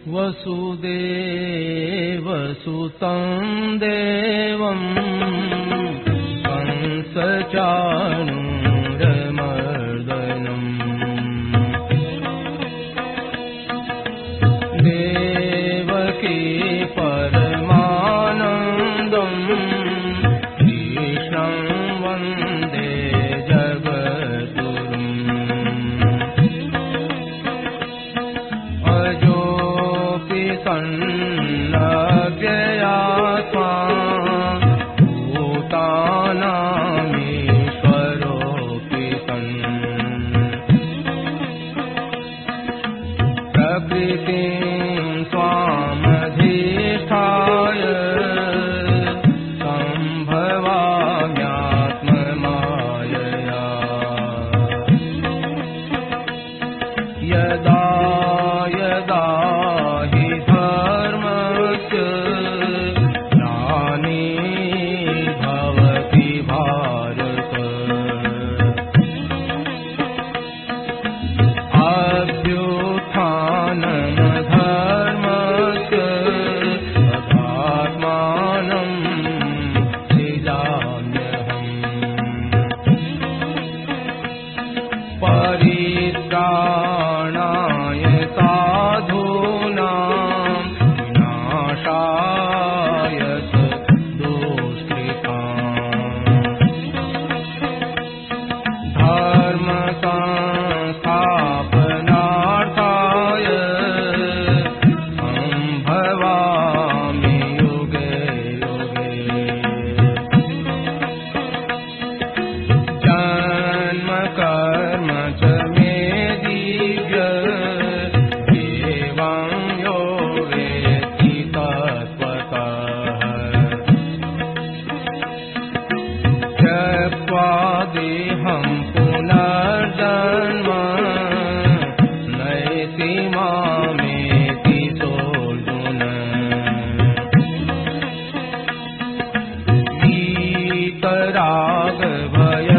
वसुदेवसुतं देवं कंसचाणूरमर्दनम् देवकी परमानन्दं कृष्णं वन्दे जगद्गुरुम् अजोऽपि सन्नव्ययात्मा भूतानामीश्वरोऽपि सन् प्रकृतिं स्वामधिष्ठाय सम्भवाम्यात्ममायया यदा यदा हि धर्मस्य ग्लानिर्भवति भारत अभ्युत्थानमधर्मस्य तदात्मानं सृजाम्यहम् परित्राणाय साधूनां विनाशाय च दुष्कृताम् धर्म संस्थापनार्थाय सम्भवामि युगे युगे जन्म कर्म च मे दिव्य एवं यो वेत्ति तत्त्वतः त्यक्त्वा देहं पुनर्जन्म नयति मामेति सोऽर्जुन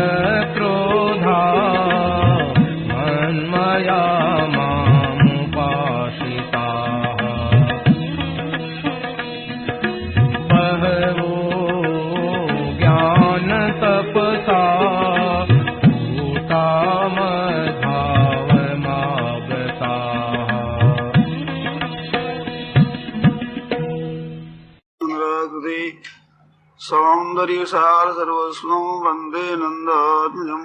वीतरागभयक्रोधा मन्मया मामुपाश्रिताः बहवो ज्ञानतपसा भूता मद्भावमागताः सौन्दर्यसार सर्वस्वं वन्दे नन्दात्मजं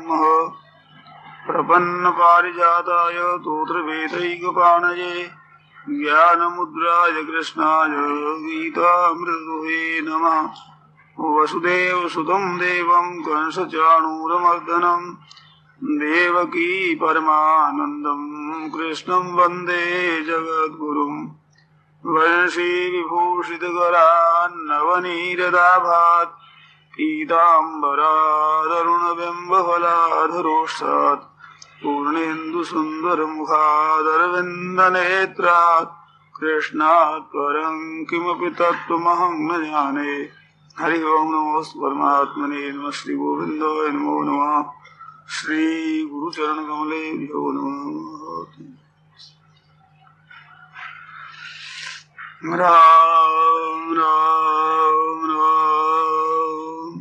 प्रपन्न पारिजाताय तोत्रवेदैकपाणये ज्ञानमुद्राय कृष्णाय गीतामृतदुहे नमः। वसुदेवसुतं देवं कंसचाणूरमर्दनं देवकी परमानन्दं कृष्णं वन्दे जगद्गुरुम् वंशी विभूषितकरान्नवनीरदाभात् पीताम्बरादरुणबिम्बफलाधरोष्ठात् पूर्णेन्दुसुन्दरमुखादरविन्दनेत्रात् कृष्णात् परं किमपि तत्त्वमहं न जाने। हरि ओं नमो परमात्मने नमः श्रीगोविन्दाय नमो नमः श्रीगुरुचरणकमलेभ्यो नमः। राम राम राम।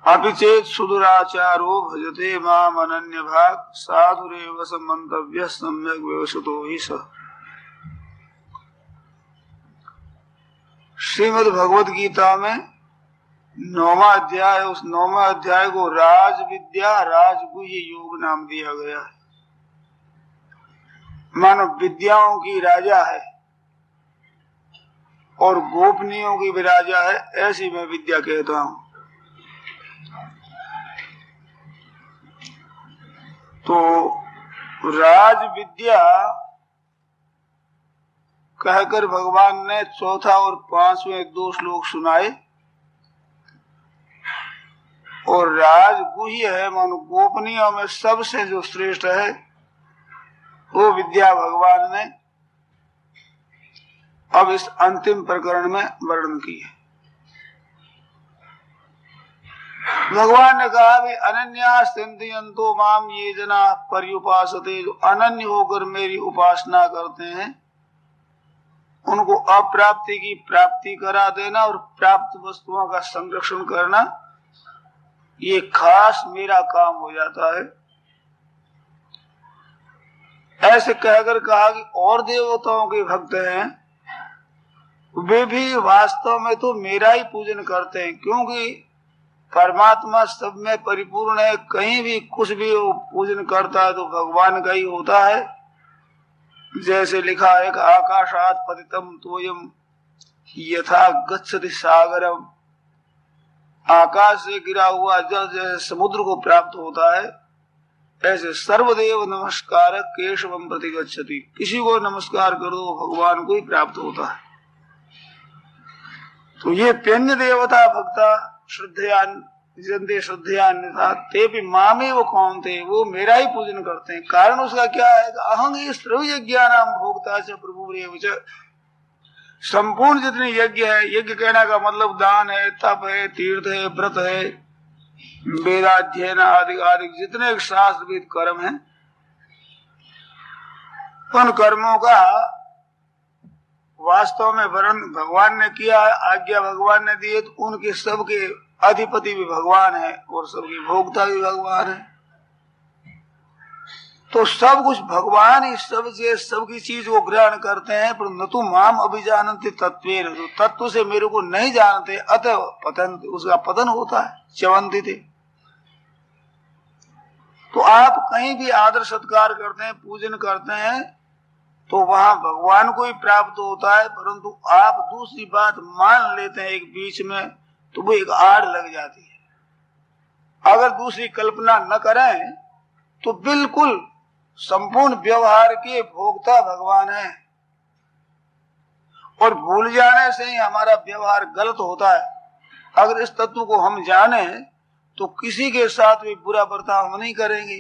अपि चेत् सुदुराचारो भजते माम् अनन्यभाक् साधुरेव समन्तव्यः सम्यक् व्यवसितो हि सः। श्रीमद् भगवद गीता में 9वां अध्याय, उस 9वां अध्याय को राज विद्या राजगुह्य योग नाम दिया गया है। मानो विद्याओं की राजा है और गोपनीयों की भी राजा है, ऐसी मैं विद्या कहता हूं। तो राज विद्या कहकर भगवान ने चौथा और 5वें 2 श्लोक सुनाए। और राजगुह्य है, मानो गोपनीयों में सबसे जो श्रेष्ठ है वो विद्या भगवान ने अब इस अंतिम प्रकरण में वर्णन की है। भगवान ने कहा भी अनन्यास चिंतयन्तो माम ये जना पर्युपासते, जो अनन्य होकर मेरी उपासना करते हैं उनको अप्राप्ति की प्राप्ति करा देना और प्राप्त वस्तुओं का संरक्षण करना, ये खास मेरा काम हो जाता है। ऐसे कहकर कहा कि और देवताओं के भक्त हैं वे भी वास्तव में तो मेरा ही पूजन करते हैं, क्योंकि परमात्मा सब में परिपूर्ण है। कहीं भी कुछ भी वो पूजन करता है तो भगवान का ही होता है। जैसे लिखा है कि आकाशात पतितम तोयम यथा गच्छति सागरम, आकाश से गिरा हुआ जल जैसे समुद्र को प्राप्त होता है, ऐसे सर्वदेव नमस्कार केशवम प्रति गच्छति, किसी को नमस्कार करो भगवान को ही प्राप्त होता है। तो ये प्यन्य देवता भक्ता श्रद्धयान श्रद्धयान्यथा ते भी मामे वो कौन थे, वो मेरा ही पूजन करते हैं। कारण उसका क्या है, अहंग सर्व यज्ञानाम भोक्ता च प्रभुरेव च, संपूर्ण जितने यज्ञ है, यज्ञ कहने का मतलब दान है, तप है, तीर्थ है, व्रत है, वेदाध्ययन आदि आदि जितने शास्त्रविद कर्म हैं, उन कर्मों का वास्तव में वर्णन भगवान ने किया है, आज्ञा भगवान ने दी है, तो उनके सबके अधिपति भी भगवान है और सबकी भोक्ता भी भगवान है। तो सब कुछ भगवान ही सबकी चीज को ग्रहण करते हैं, पर न तो माम अभिजानन्ति तत्वेन, जो तत्व से मेरे को नहीं जानते अतः पतन, उसका पतन होता है, च्यवन्ति थे। तो आप कहीं भी आदर सत्कार करते हैं, पूजन करते हैं, तो वहां भगवान को ही प्राप्त होता है, परंतु आप दूसरी बात मान लेते हैं एक बीच में, तो वो एक आड़ लग जाती है। अगर दूसरी कल्पना न करें तो बिल्कुल संपूर्ण व्यवहार के भोक्ता भगवान है, और भूल जाने से ही हमारा व्यवहार गलत होता है। अगर इस तत्व को हम जाने तो किसी के साथ भी बुरा बर्ताव हम नहीं करेंगे,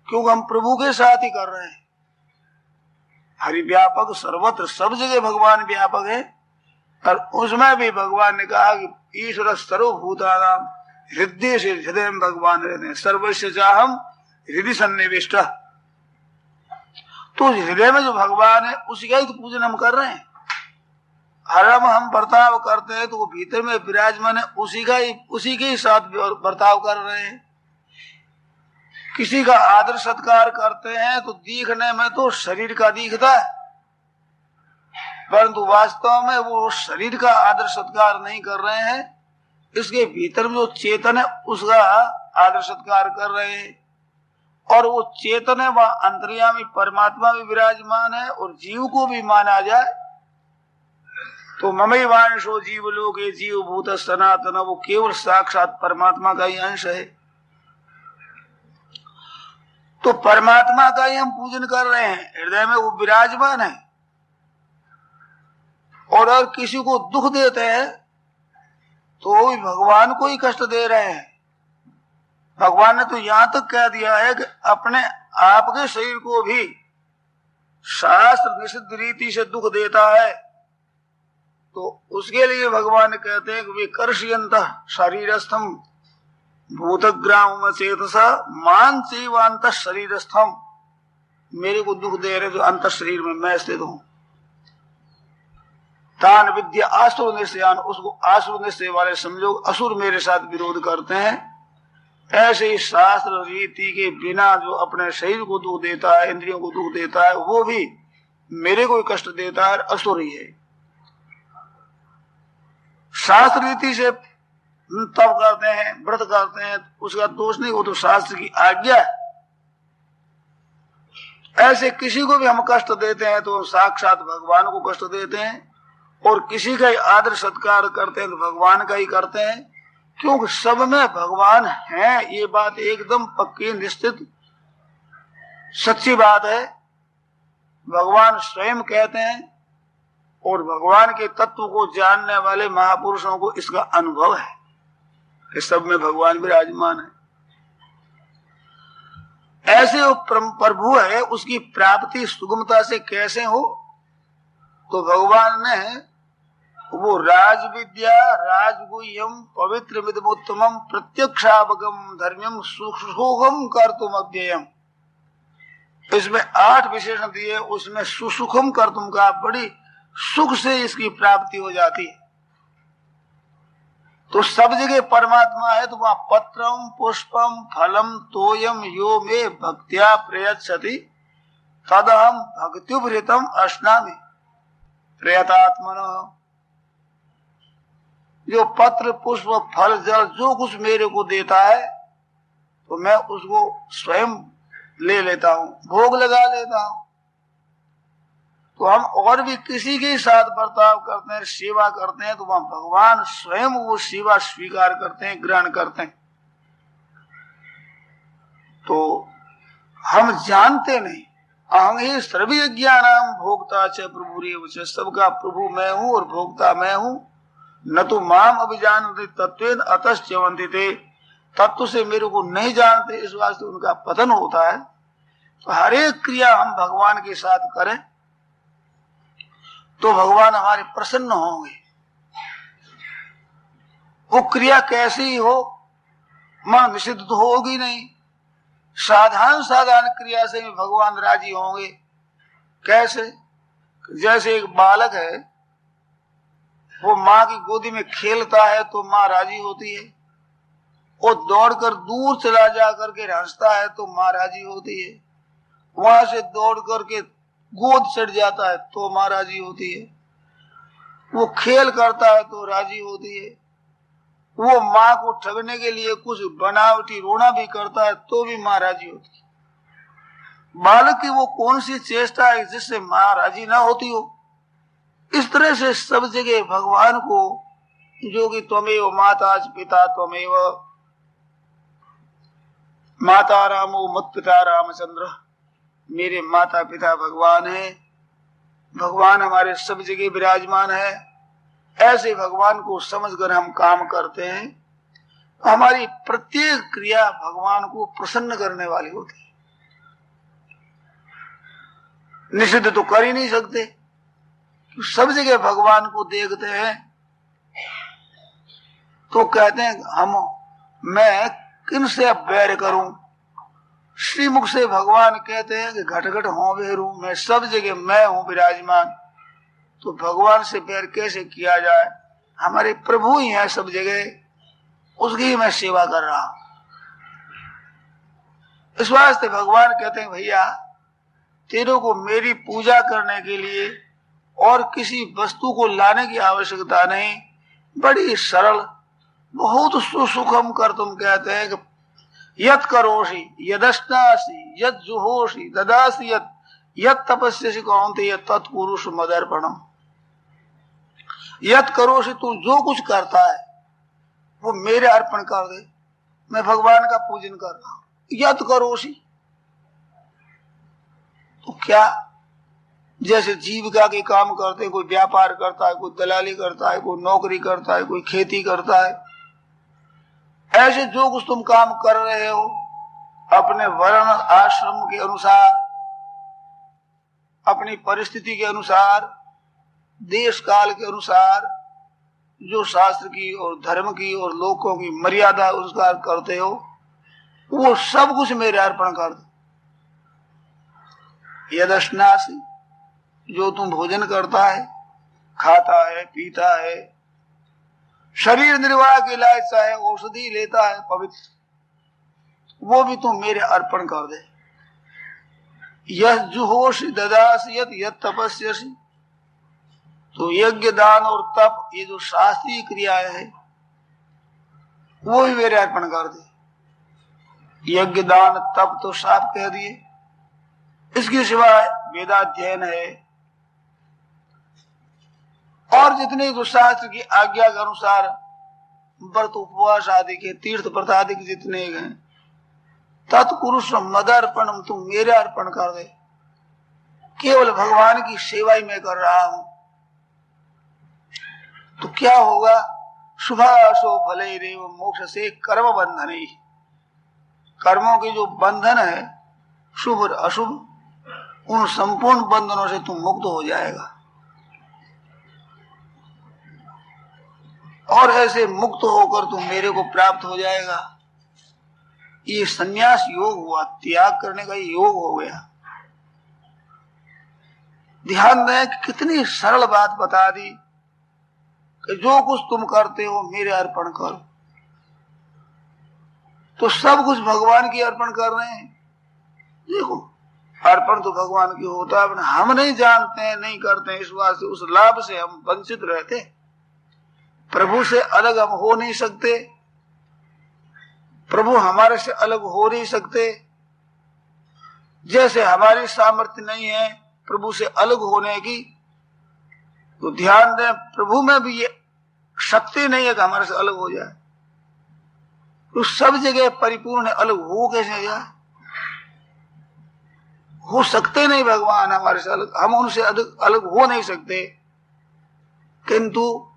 क्योंकि हम प्रभु के साथ ही कर रहे हैं। हरि व्यापक सर्वत्र, सब जगह भगवान व्यापक है, और उसमें भी भगवान ने कहा कि ईश्वर सर्वभूतानां हृदय से हृदय में भगवान रहते हैं, सर्वस्य चाहम हृदय सन्निविष्ट। तो हृदय में जो भगवान है उसी का ही तो पूजन हम कर रहे हैं। हरम हम बर्ताव करते हैं तो वो भीतर में विराजमान है, उसी के ही साथ बर्ताव कर रहे हैं। किसी का आदर सत्कार करते हैं तो दिखने में तो शरीर का दिखता है, परंतु वास्तव में वो शरीर का आदर सत्कार नहीं कर रहे हैं, इसके भीतर में जो चेतन है उसका आदर सत्कार कर रहे हैं। और वो चेतन है, वह अंतर्यामी परमात्मा भी विराजमान है, और जीव को भी माना जाए तो ममई वांशो जीव लोके जीव भूत सनातन, वो केवल साक्षात परमात्मा का ही अंश है। तो परमात्मा का ही हम पूजन कर रहे हैं, हृदय में वो विराजमान है। और अगर किसी को दुख देते हैं तो वो भगवान को ही कष्ट दे रहे हैं। भगवान ने तो यहां तक कह दिया है कि अपने आपके शरीर को भी शास्त्र निषिद्ध रीति से दुख देता है, तो उसके लिए भगवान कहते हैं कि वे कर्षयंत शरीरस्थम भूतग्राम चेतसा मान चैवांत शरीरस्थम, मेरे को दुख दे रहे जो अंत शरीर में मैं स्थित हूं। तान विद्या आसुर निश्चयान, उसको आसुर निश्चय वाले समझो, असुर मेरे साथ विरोध करते हैं। ऐसे ही शास्त्र रीति के बिना जो अपने शरीर को दुख देता है, इंद्रियों को दुख देता है, वो भी मेरे को कष्ट देता है, असुर ही है। शास्त्र रीति से तप करते हैं, व्रत करते हैं, उसका दोष नहीं, वो तो शास्त्र की आज्ञा है। ऐसे किसी को भी हम कष्ट देते हैं तो साक्षात भगवान को कष्ट देते हैं, और किसी का आदर सत्कार करते हैं तो भगवान का ही करते हैं, क्योंकि सब में भगवान है। ये बात एकदम पक्की निश्चित सच्ची बात है। भगवान स्वयं कहते हैं, और भगवान के तत्व को जानने वाले महापुरुषों को इसका अनुभव है कि सब में भगवान विराजमान है। ऐसे वो प्रभु है, उसकी प्राप्ति सुगमता से कैसे हो, तो भगवान ने वो राज विद्या राजगुह्यम पवित्र विदमुत्तमम प्रत्यक्षावगम धर्म्यम सुसुखम कर्तुम अव्ययम। इसमें 8 विशेषण दिए, उसमें सुसुखम कर्तुम का बड़ी सुख से इसकी प्राप्ति हो जाती है। तो सब जगह परमात्मा है, तो वहां पत्रम पुष्पम फलम तोयम यो मे भक्त्या प्रयच्छति तदहम भक्त्युपहृतम अश्नामि प्रयतात्मनः। जो पत्र पुष्प फल जल जो कुछ मेरे को देता है तो मैं उसको स्वयं ले लेता हूँ, भोग लगा लेता हूँ। तो हम और भी किसी के साथ बर्ताव करते हैं, सेवा करते हैं, तो वहां भगवान स्वयं वो सेवा स्वीकार करते हैं, ग्रहण करते हैं। तो हम जानते नहीं, अहं ही सर्वज्ञानां भोक्ता च प्रभुरेव च, सबका प्रभु मैं हूँ और भोक्ता मैं हूँ। न तो माम अभिजानते तत्वेन अतश्चवन्ति ते, तत्व से मेरे को नहीं जानते, इस वास्ते उनका पतन होता है। तो हर एक क्रिया हम भगवान के साथ करें तो भगवान हमारे प्रसन्न होंगे। वो क्रिया कैसी हो, मन निषिद्ध तो होगी नहीं। साधारण क्रिया से भी भगवान राजी होंगे। कैसे? जैसे एक बालक है, वो माँ की गोदी में खेलता है तो माँ राजी होती है। वो दौड़कर दूर चला जा करके हंसता है तो माँ राजी होती है। वहां से दौड़ करके गोद चढ़ जाता है तो माँ राजी होती है। वो खेल करता है तो राजी होती है। वो माँ को ठगने के लिए कुछ बनावटी रोना भी करता है तो भी माँ राजी होती है। बालक की वो कौन सी चेष्टा है जिससे माँ राजी ना होती हो? इस तरह से सब जगह भगवान को, जो कि त्वमेव माता पिता त्वमेव, माता रामो मत पिता रामचंद्र, मेरे माता पिता भगवान है, भगवान हमारे सब जगह विराजमान है। ऐसे भगवान को समझकर हम काम करते हैं, हमारी प्रत्येक क्रिया भगवान को प्रसन्न करने वाली होती है। निषिद्ध तो कर ही नहीं सकते, सब जगह भगवान को देखते हैं तो कहते हैं मैं किन से बैर करूं। श्रीमुख से भगवान कहते हैं कि घट घट हो वेरू, मैं सब जगह मैं हूं विराजमान। तो भगवान से बैर कैसे किया जाए? हमारे प्रभु ही है सब जगह, उसकी ही मैं सेवा कर रहा हूं। इस वास्ते भगवान कहते हैं भैया तेरे को मेरी पूजा करने के लिए और किसी वस्तु को लाने की आवश्यकता नहीं, बड़ी सरल बहुत सुसुखम कर तुम कहते हैं कि यत करोषि यदश्नासि यत जुहोषि ददासि यत तपस्यसि कौन्तेय यत तत्कुरुष मदर्पणम। यत करोषि, तू जो कुछ करता है वो मेरे अर्पण कर दे, मैं भगवान का पूजन कर रहा हूं। यत करोषि तो क्या, जैसे जीविका के काम करते हैं, कोई व्यापार करता है, कोई दलाली करता है, कोई नौकरी करता है, कोई खेती करता है, ऐसे जो कुछ तुम काम कर रहे हो अपने वर्ण आश्रम के अनुसार, अपनी परिस्थिति के अनुसार, देश काल के अनुसार, जो शास्त्र की और धर्म की और लोगों की मर्यादा अनुसार करते हो, वो सब कुछ मेरे अर्पण कर दो। यदश्नासि, जो तुम भोजन करता है, खाता है, पीता है, शरीर निर्वाह के लिए चाहे औषधि लेता है पवित्र, वो भी तुम मेरे अर्पण कर दे। यह जुहोषि ददासि यत तपस्यसि, तो यज्ञ दान और तप, ये जो शास्त्रीय क्रियाएं है वो भी मेरे अर्पण कर दे। यज्ञ दान तप तो साफ कह दिए, इसके सिवाय वेदाध्ययन है और जितने जो शास्त्र की आज्ञा के अनुसार व्रत उपवास आदि के तीर्थ व्रत आदि के जितने हैं, तत्पुरुष मदर्पण तुम मेरे अर्पण कर दे। केवल भगवान की सेवा ही मैं कर रहा हूं। तो क्या होगा? शुभाशो फले रेव मोक्ष से कर्म बंधन ही, कर्मों के जो बंधन है शुभ और अशुभ, उन संपूर्ण बंधनों से तुम मुक्त हो जाएगा। और ऐसे मुक्त होकर तू मेरे को प्राप्त हो जाएगा। ये संन्यास योग हुआ, त्याग करने का योग हो गया। ध्यान दें कि कितनी सरल बात बता दी कि जो कुछ तुम करते हो मेरे अर्पण करो। तो सब कुछ भगवान की अर्पण कर रहे हैं। देखो, अर्पण तो भगवान की होता है, हम नहीं जानते हैं, नहीं करते हैं, इस बात से, उस लाभ से हम वंचित रहते। प्रभु से अलग हम हो नहीं सकते, प्रभु हमारे से अलग हो नहीं सकते। जैसे हमारी सामर्थ्य नहीं है प्रभु से अलग होने की, तो ध्यान दें प्रभु में भी ये शक्ति नहीं है कि हमारे से अलग हो जाए। तो सब जगह परिपूर्ण है, अलग हो कैसे जाए? हो सकते नहीं भगवान हमारे से अलग, हम उनसे अलग हो नहीं सकते, किंतु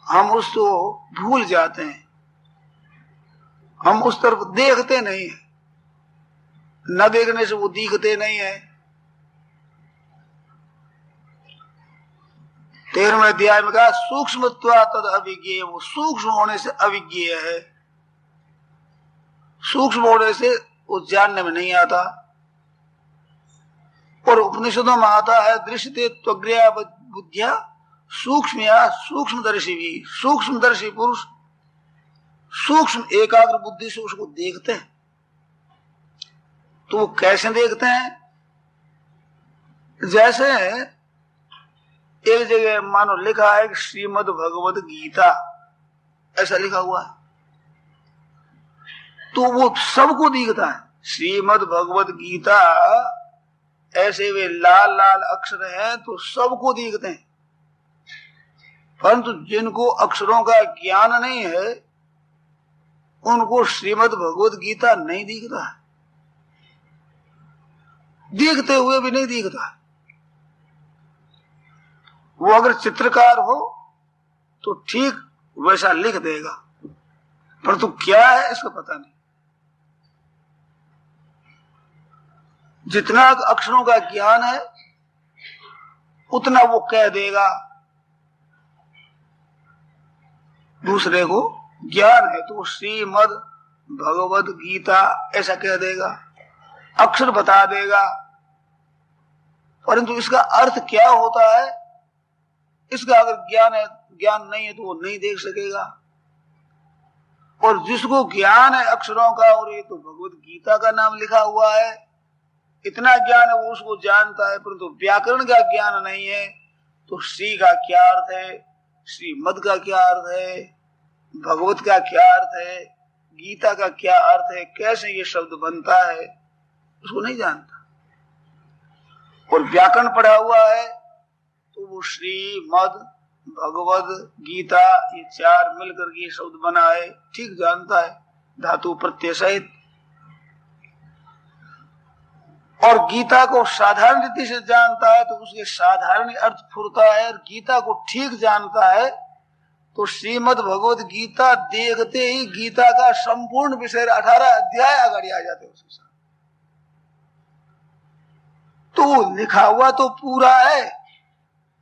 हम उसको भूल जाते हैं, हम उस तरफ देखते नहीं है, न देखने से वो दिखते नहीं है। 13वें अध्याय में कहा सूक्ष्मत्वा तद अविज्ञेय, वो सूक्ष्म होने से अविज्ञेय है, सूक्ष्म होने से वो जानने में नहीं आता। और उपनिषदों में आता है दृश्यते त्वग्र्या बुद्धिया सूक्ष्म या सूक्ष्मदर्शी भी, सूक्ष्मदर्शी पुरुष सूक्ष्म एकाग्र बुद्धि से उसको देखते हैं। तो वो कैसे देखते हैं? जैसे एक जगह मानो लिखा है कि श्रीमद् भगवद गीता ऐसा लिखा हुआ है, तो वो सबको दिखता है। श्रीमद् भगवद गीता ऐसे वे लाल लाल अक्षर हैं तो सबको दिखते हैं, परंतु जिनको अक्षरों का ज्ञान नहीं है उनको श्रीमद् भगवद गीता नहीं दिखता है, दिखते हुए भी नहीं दिखता। वो अगर चित्रकार हो तो ठीक वैसा लिख देगा, परंतु क्या है इसका पता नहीं। जितना अक्षरों का ज्ञान है उतना वो कह देगा, दूसरे को ज्ञान है तो श्रीमद् भगवद गीता ऐसा कह देगा, अक्षर बता देगा, परंतु इसका अर्थ क्या होता है इसका अगर ज्ञान नहीं है तो वो नहीं देख सकेगा। और जिसको ज्ञान है अक्षरों का, और ये तो भगवद गीता का नाम लिखा हुआ है, इतना ज्ञान है वो उसको जानता है, परंतु व्याकरण का ज्ञान नहीं है। तो श्री का क्या अर्थ है, श्रीमद का क्या अर्थ है, भगवत का क्या अर्थ है, गीता का क्या अर्थ है, कैसे ये शब्द बनता है, उसको नहीं जानता। और व्याकरण पढ़ा हुआ है तो वो श्रीमद भगवद गीता ये चार मिलकर के शब्द बना है, ठीक जानता है, धातु प्रत्यय सहित। और गीता को साधारण रीति से जानता है तो उसके साधारण अर्थ फुरता है, और गीता को ठीक जानता है तो श्रीमद् भगवद गीता देखते ही गीता का संपूर्ण विषय 18 अध्याय आगे आ जाते हैं उसके साथ। तो लिखा हुआ तो पूरा है,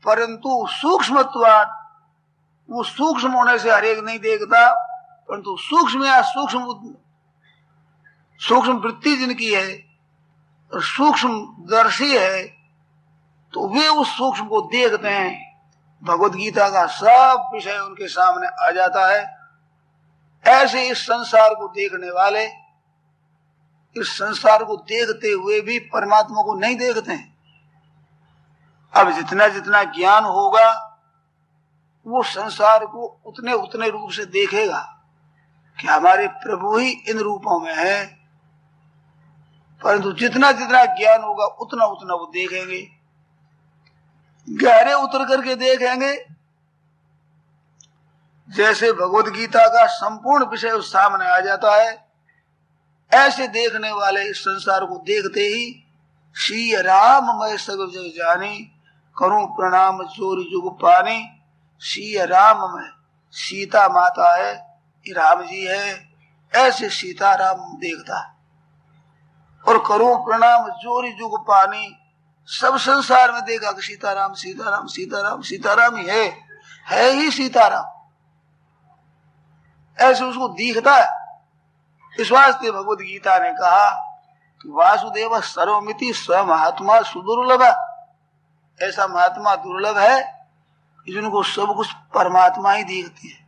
परंतु सूक्ष्मत्वात्, वो सूक्ष्म होने से हरेक नहीं देखता, परंतु सूक्ष्म या सूक्ष्म वृत्ति जिनकी है और सूक्ष्म दर्शी है तो वे उस सूक्ष्म को देखते हैं। भगवद गीता का सब विषय उनके सामने आ जाता है। ऐसे इस संसार को देखने वाले इस संसार को देखते हुए भी परमात्मा को नहीं देखते हैं। अब जितना जितना ज्ञान होगा वो संसार को उतने उतने रूप से देखेगा कि हमारे प्रभु ही इन रूपों में है, परंतु जितना जितना ज्ञान होगा उतना उतना वो देखेंगे, गहरे उतर करके देखेंगे। जैसे भगवद गीता का संपूर्ण विषय उस सामने आ जाता है, ऐसे देखने वाले इस संसार को देखते ही श्री राम मैं सगल जग जानी, करूं प्रणाम चोरी जुग पानी। श्री राम में सीता माता है, राम जी है, ऐसे सीता राम देखता है। और करूं प्रणाम चोरी जुग पानी, सब संसार में देखा कि सीताराम सीताराम सीताराम सीताराम ही है ही सीताराम। ऐसे उसको दिखता है। इस वास्ते भगवत गीता ने कहा कि वासुदेव सर्वमिति स्व महात्मा सुदुर्लभ। ऐसा महात्मा दुर्लभ है जिनको सब कुछ परमात्मा ही दिखते हैं,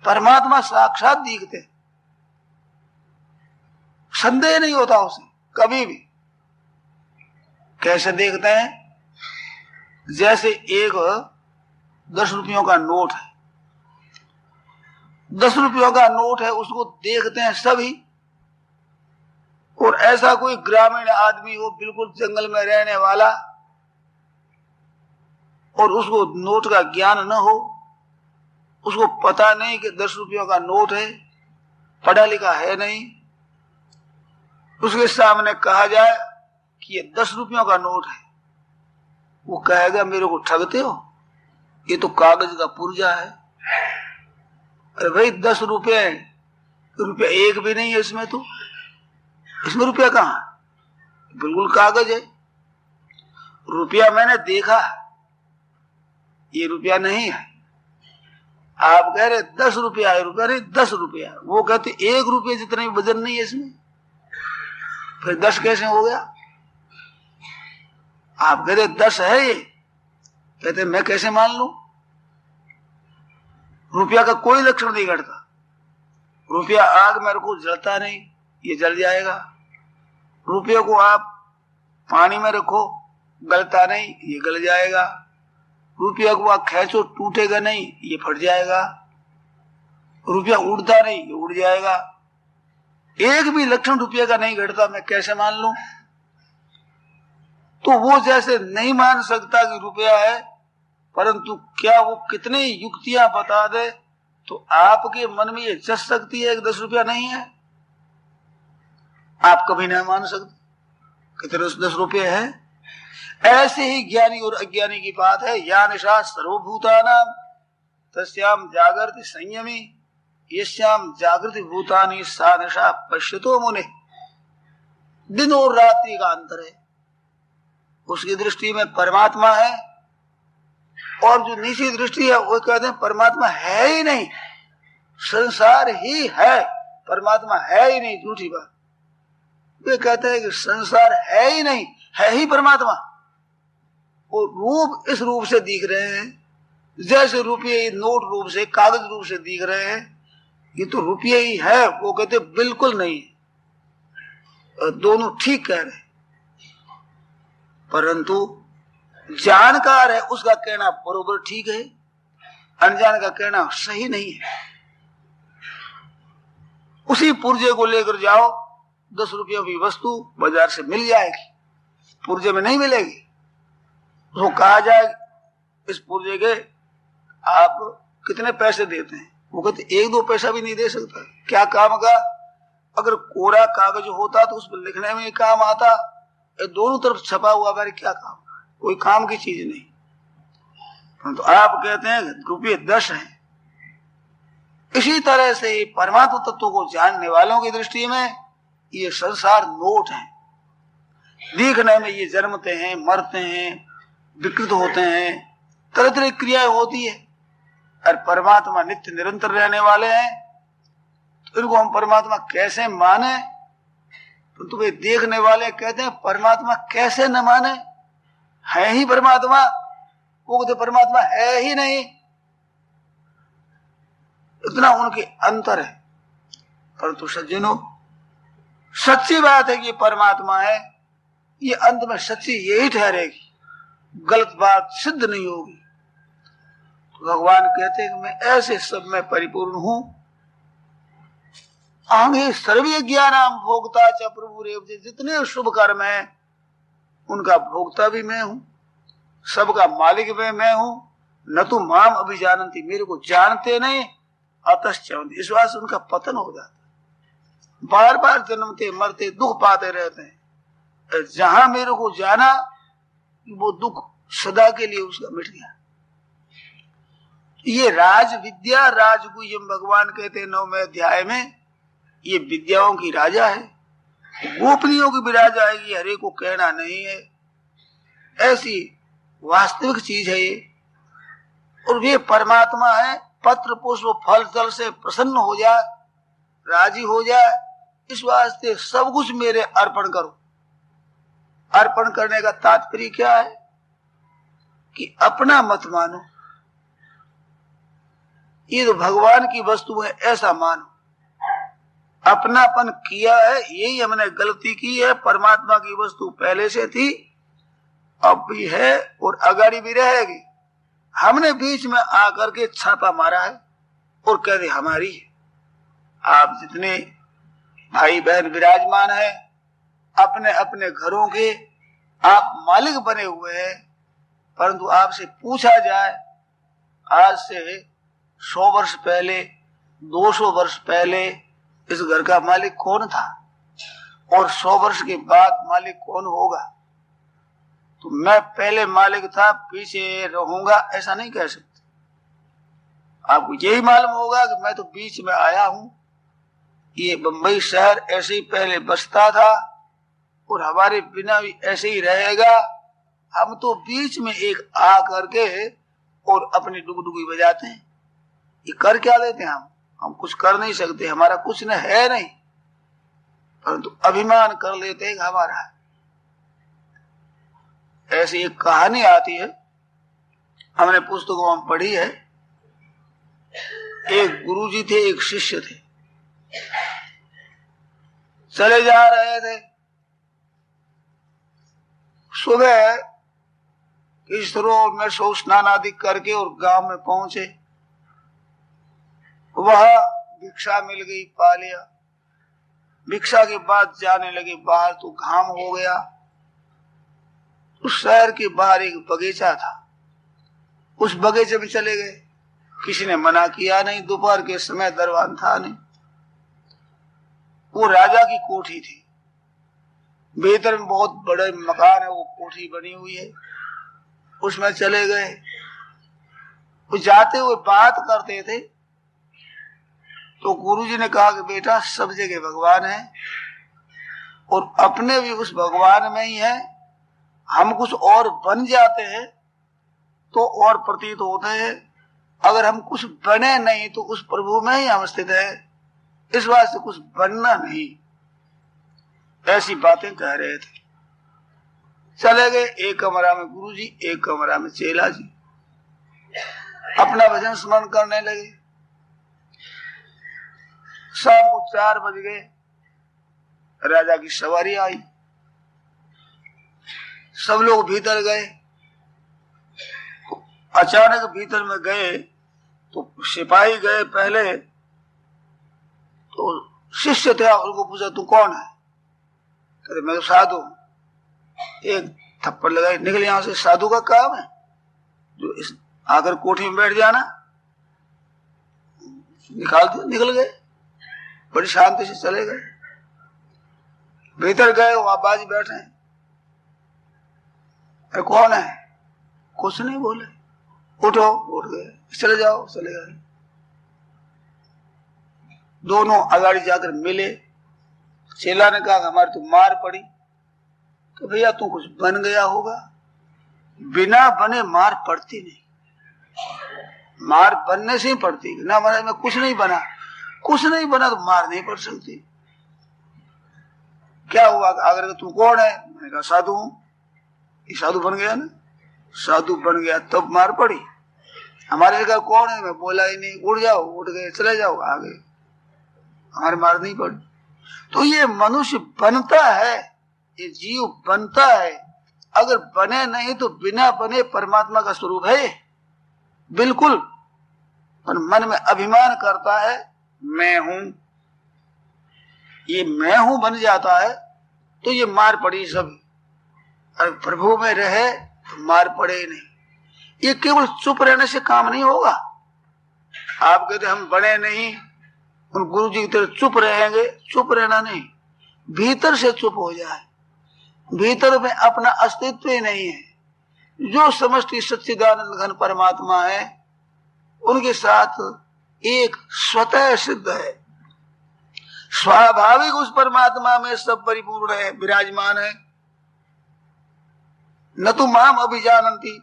परमात्मा साक्षात दिखते हैं, संदेह नहीं होता उसे कभी भी। कैसे देखते हैं? जैसे एक 10 रुपयों का नोट है, 10 रुपयों का नोट है, उसको देखते हैं सभी। और ऐसा कोई ग्रामीण आदमी हो, बिल्कुल जंगल में रहने वाला, और उसको नोट का ज्ञान न हो, उसको पता नहीं कि 10 रुपयों का नोट है, पढ़ा लिखा है नहीं, उसके सामने कहा जाए कि ये 10 रुपयों का नोट है, वो कहेगा मेरे को ठगते हो, ये तो कागज का पुर्जा है। अरे भाई 10 रुपये, रुपया एक भी नहीं है इसमें, तो इसमें रुपया कहाँ? बिल्कुल कागज है। रुपया मैंने देखा, ये रुपया नहीं है। आप कह रहे 10 रुपया है, रुपया नहीं 10 रुपया। वो कहते 1 रुपये जितना भी वजन नहीं है इसमें, फिर 10 कैसे हो गया? आप कहते 10 है ये, कहते मैं कैसे मान लूं? रुपया का कोई लक्षण नहीं घटता। रुपया आग में रखो जलता नहीं, ये जल जाएगा। रुपये को आप पानी में रखो गलता नहीं, ये गल जाएगा। रुपया को आप खींचो टूटेगा नहीं, ये फट जाएगा। रुपया उड़ता नहीं, ये उड़ जाएगा। एक भी लक्षण रुपये का नहीं घटता, मैं कैसे मान लूं? तो वो जैसे नहीं मान सकता कि रुपया है, परंतु क्या वो कितनी युक्तियां बता दे तो आपके मन में ये जच सकती है कि 10 रुपया नहीं है? आप कभी नहीं मान सकते कितने 10 रुपये है। ऐसे ही ज्ञानी और अज्ञानी की बात है। या निशा सर्वभूतानाम तस्याम जागृति संयमी यस्याम जागृति भूतानि सा निशा पश्यतो मुने। दिन और रात्रि का अंतर है। उसकी दृष्टि में परमात्मा है, और जो नीची दृष्टि है वो कहते हैं परमात्मा है ही नहीं, संसार ही है, परमात्मा है ही नहीं। झूठी बात। वे कहते हैं कि संसार है ही नहीं, है ही परमात्मा। और रूप इस रूप से दिख रहे हैं, जैसे रुपये नोट रूप से, कागज रूप से दिख रहे हैं, ये तो रुपये ही है। वो कहते बिल्कुल नहीं, दोनों ठीक कह रहे हैं। परंतु जानकार है उसका कहना बरोबर ठीक है, अनजान का कहना सही नहीं है। उसी पुर्जे को लेकर जाओ, 10 रुपयों की वस्तु बाजार से मिल जाएगी, पुर्जे में नहीं मिलेगी। उसको कहा जाए इस पुर्जे के आप कितने पैसे देते हैं? वो कहते 1-2 पैसा भी नहीं दे सकता। क्या काम का? अगर कोरा कागज होता तो उस पर लिखने में काम आता, दोनों तरफ छपा हुआ मेरे क्या काम? कोई काम की चीज नहीं। तो आप कहते हैं रुपये 10 हैं। इसी तरह से परमात्मा तत्व को जानने वालों की दृष्टि में ये संसार नोट है। दिखने में ये जन्मते हैं, मरते हैं, विकृत होते हैं, तरह तरह की क्रियाएं होती है, और परमात्मा नित्य निरंतर रहने वाले हैं। तो इनको हम परमात्मा कैसे माने? तो तुम्हें देखने वाले कहते हैं परमात्मा कैसे न माने, है ही परमात्मा। वो कहते परमात्मा है ही नहीं। इतना उनके अंतर है। परंतु सज्जनों, सच्ची बात है कि ये परमात्मा है, ये अंत में सच्ची यही ठहरेगी, गलत बात सिद्ध नहीं होगी। तो भगवान कहते हैं कि मैं ऐसे सब में परिपूर्ण हूं। आगे सर्वे ज्ञानाम भोक्ता च प्रभु रेव। जितने शुभ कर्म है उनका भोक्ता भी मैं हूं, सबका मालिक भी मैं हूं। न तो माम अभिजानंती, मेरे को जानते नहीं, अतश्चवंती, इस बात से उनका पतन हो जाता है। बार बार जन्मते मरते दुख पाते रहते हैं। जहां मेरे को जाना, वो दुख सदा के लिए उसका मिट गया। ये राज विद्या राजगुह्यम भगवान कहते हैं 9वें अध्याय में, ये विद्याओं की राजा है, गोपनीयों की भी राजा है। ये हरे को कहना नहीं है, ऐसी वास्तविक चीज है ये। और वे परमात्मा है पत्र पुष्प फल जल से प्रसन्न हो जाए, राजी हो जाए, इस वास्ते सब कुछ मेरे अर्पण करो। अर्पण करने का तात्पर्य क्या है कि अपना मत मानो, ये तो भगवान की वस्तु है ऐसा मानो। अपनापन किया है, यही हमने गलती की है। परमात्मा की वस्तु पहले से थी, अब भी है और आगाड़ी भी रहेगी। हमने बीच में आकर के छापा मारा है और कहते हमारी है। आप जितने भाई बहन विराजमान है अपने अपने घरों के, आप मालिक बने हुए हैं, परंतु आपसे पूछा जाए आज से 100 वर्ष पहले, 200 वर्ष पहले इस घर का मालिक कौन था और 100 वर्ष के बाद मालिक कौन होगा, तो मैं पहले मालिक था पीछे रहूंगा ऐसा नहीं कह सकते। आपको यही मालूम होगा कि मैं तो बीच में आया हूं, ये बंबई शहर ऐसे ही पहले बसता था और हमारे बिना भी ऐसे ही रहेगा। हम तो बीच में एक आ करके और अपनी डुगडुगी बजाते हैं। ये कर क्या लेते हैं हम कुछ कर नहीं सकते, हमारा कुछ न है नहीं, परंतु अभिमान कर लेते हैं हमारा। ऐसी एक कहानी आती है, हमने पुस्तकों में पढ़ी है। एक गुरुजी थे, एक शिष्य थे, चले जा रहे थे। सुबह इस सरोवर में सो स्नान आदि करके और गांव में पहुंचे। वह भिक्षा मिल गई, पा लिया। भिक्षा के बाद जाने लगे बाहर, तो घाम हो गया। उस शहर के बाहर एक बगीचा था, उस बगीचे में चले गए। किसी ने मना किया नहीं, दोपहर के समय दरबान था नहीं। वो राजा की कोठी थी, भीतर में बहुत बड़े मकान है, वो कोठी बनी हुई है, उसमें चले गए। वो जाते हुए बात करते थे तो गुरुजी ने कहा कि बेटा सब जगह भगवान है और अपने भी उस भगवान में ही है। हम कुछ और बन जाते हैं तो और प्रतीत होते हैं, अगर हम कुछ बने नहीं तो उस प्रभु में ही हम स्थित है, इस वास्ते कुछ बनना नहीं। ऐसी बातें कह रहे थे। चले गए। एक कमरा में गुरुजी, एक कमरा में चेला जी, अपना भजन स्मरण करने लगे। शाम को 4 बज गए, राजा की सवारी आई, सब लोग भीतर गए। अचानक भीतर में गए तो सिपाही गए पहले, तो शिष्य थे, उनको पूछा तू कौन है? कहते मैं तो साधु हूं। एक थप्पड़ लगाई, निकल यहां से, साधु का काम है जो इस आकर कोठी में बैठ जाना। निकाल दिया, निकल गए, बड़ी शांति से चले गए। भीतर गए, वहां बाजी बैठे। कौन है? कुछ नहीं बोले। उठो, उठ गए। चले जाओ, चले गए। दोनों अगाड़ी जाकर मिले। चेला ने कहा हमारी तो मार पड़ी। तो भैया तू कुछ बन गया होगा, बिना बने मार पड़ती नहीं, मार बनने से ही पड़ती। ना महाराज मैं कुछ नहीं बना, कुछ नहीं बना तो मार नहीं पड़ सकती। क्या हुआ? अगर तू कौन है? मैंने कहा साधु हूं। ये साधु बन गया ना, साधु बन गया तब मार पड़ी। हमारे जगह कौन है? मैं बोला ही नहीं। उठ जाओ, उठ गए, चले जाओ, आ गए, हमारे मार नहीं पड़ी। तो ये मनुष्य बनता है, ये जीव बनता है, अगर बने नहीं तो बिना बने परमात्मा का स्वरूप है बिल्कुल। पर मन में अभिमान करता है मैं हूं, ये मैं हूं बन जाता है तो ये मार पड़ी सब। अगर प्रभु में रहे तो मार पड़े ही नहीं। ये केवल चुप रहने से काम नहीं होगा। आप कहते हम बने नहीं, उन गुरु जी की तरह चुप रहेंगे, चुप रहना नहीं, भीतर से चुप हो जाए। भीतर में अपना अस्तित्व ही नहीं है। जो समष्टि सच्चिदानंद घन परमात्मा है उनके साथ एक स्वतः सिद्ध है, स्वाभाविक उस परमात्मा में सब परिपूर्ण है, विराजमान है। न तो माम अभिजानंती,